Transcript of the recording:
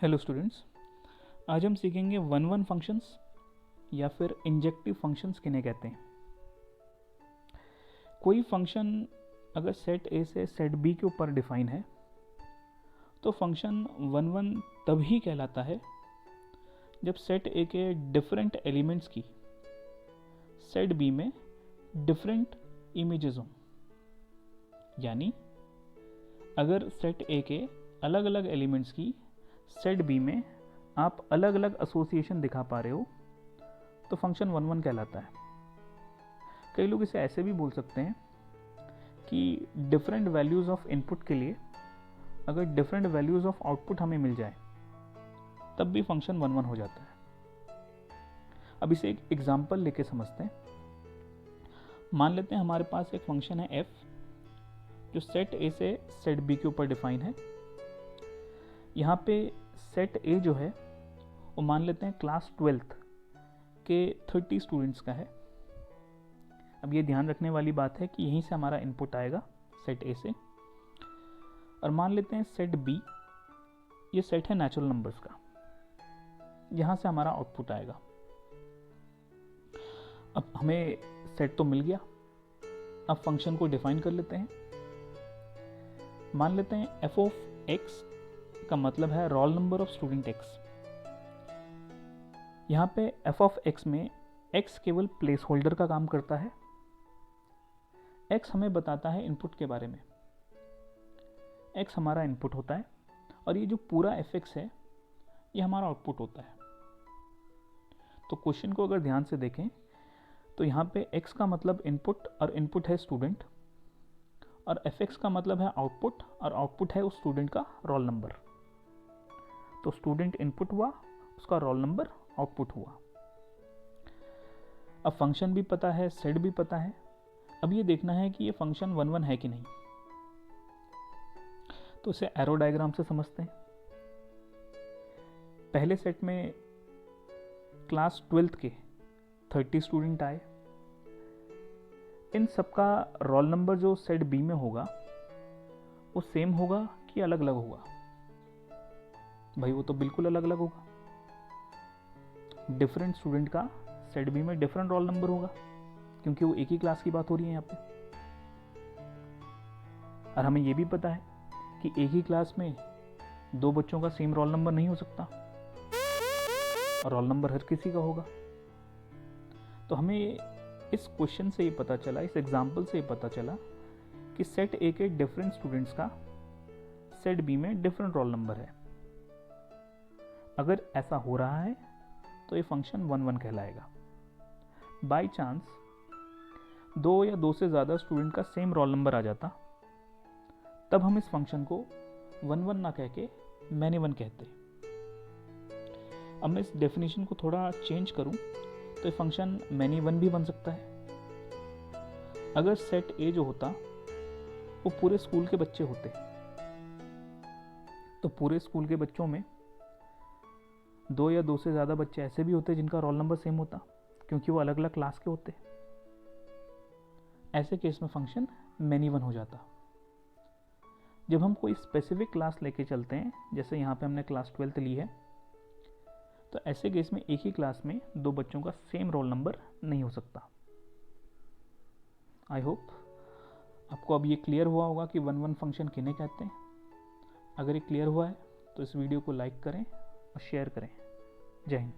Hello students, आज हम सीखेंगे वन वन फंक्शंस या फिर इंजेक्टिव फंक्शंस किन्हें कहते हैं। कोई फंक्शन अगर सेट ए से सेट बी के ऊपर डिफाइन है तो फंक्शन वन वन तभी कहलाता है जब सेट ए के डिफरेंट एलिमेंट्स की सेट बी में डिफरेंट इमेजेस हों। यानी अगर सेट ए के अलग अलग एलिमेंट्स की सेट बी में आप अलग अलग एसोसिएशन दिखा पा रहे हो तो फंक्शन वन वन कहलाता है। कई लोग इसे ऐसे भी बोल सकते हैं कि डिफरेंट वैल्यूज़ ऑफ इनपुट के लिए अगर डिफरेंट वैल्यूज़ ऑफ आउटपुट हमें मिल जाए तब भी फंक्शन वन वन हो जाता है। अब इसे एक एग्जाम्पल लेके समझते हैं। मान लेते हैं हमारे पास एक फंक्शन है f जो सेट ए से सेट बी के ऊपर डिफाइन है। यहाँ पे सेट ए जो है वो मान लेते हैं क्लास 12th के 30 स्टूडेंट्स का है। अब ये ध्यान रखने वाली बात है कि यहीं से हमारा इनपुट आएगा सेट ए से। और मान लेते हैं सेट बी, ये सेट है नेचुरल नंबर्स का, यहाँ से हमारा आउटपुट आएगा। अब हमें सेट तो मिल गया, अब फंक्शन को डिफाइन कर लेते हैं। मान लेते हैं f ऑफ x का मतलब है roll number of student x। यहाँ पे f ऑफ x में x केवल प्लेस होल्डर का काम करता है। x हमें बताता है इनपुट के बारे में, x हमारा इनपुट होता है और ये जो पूरा fx है ये हमारा आउटपुट होता है। तो क्वेश्चन को अगर ध्यान से देखें तो यहाँ पे x का मतलब इनपुट और इनपुट है स्टूडेंट, और fx का मतलब है आउटपुट और आउटपुट है उस स्टूडेंट का रोल नंबर। तो स्टूडेंट इनपुट हुआ, उसका रोल नंबर आउटपुट हुआ। अब फंक्शन भी पता है, सेट भी पता है। अब ये देखना है कि ये फंक्शन वन वन है कि नहीं। तो इसे एरो डायग्राम से समझते हैं। पहले सेट में क्लास 12th के 30 स्टूडेंट आए। इन सबका रोल नंबर जो सेट बी में होगा वो सेम होगा कि अलग अलग होगा? भाई वो तो बिल्कुल अलग अलग होगा। डिफरेंट स्टूडेंट का सेट बी में डिफरेंट रोल नंबर होगा क्योंकि वो एक ही क्लास की बात हो रही है यहाँ पे। और हमें ये भी पता है कि एक ही क्लास में दो बच्चों का सेम रोल नंबर नहीं हो सकता, और रोल नंबर हर किसी का होगा। तो हमें इस क्वेश्चन से ये पता चला, इस एग्जाम्पल से ये पता चला कि सेट ए के डिफरेंट स्टूडेंट्स का सेट बी में डिफरेंट रोल नंबर है। अगर ऐसा हो रहा है तो ये फंक्शन वन वन कहलाएगा। बाय चांस दो या दो से ज़्यादा स्टूडेंट का सेम रोल नंबर आ जाता तब हम इस फंक्शन को वन वन ना कह के मैनी वन कहते। अब मैं इस डेफिनेशन को थोड़ा चेंज करूं तो ये फंक्शन मैनी वन भी बन सकता है। अगर सेट ए जो होता वो पूरे स्कूल के बच्चे होते तो पूरे स्कूल के बच्चों में दो या दो से ज़्यादा बच्चे ऐसे भी होते जिनका रोल नंबर सेम होता क्योंकि वो अलग अलग क्लास के होते। ऐसे केस में फंक्शन मैनी वन हो जाता। जब हम कोई स्पेसिफिक क्लास लेके चलते हैं, जैसे यहाँ पे हमने क्लास 12th ली है, तो ऐसे केस में एक ही क्लास में दो बच्चों का सेम रोल नंबर नहीं हो सकता। आई होप आपको अब ये क्लियर हुआ होगा कि वन वन फंक्शन किन्हें कहते हैं। अगर ये क्लियर हुआ है तो इस वीडियो को लाइक करें और शेयर करें। जय हिंद।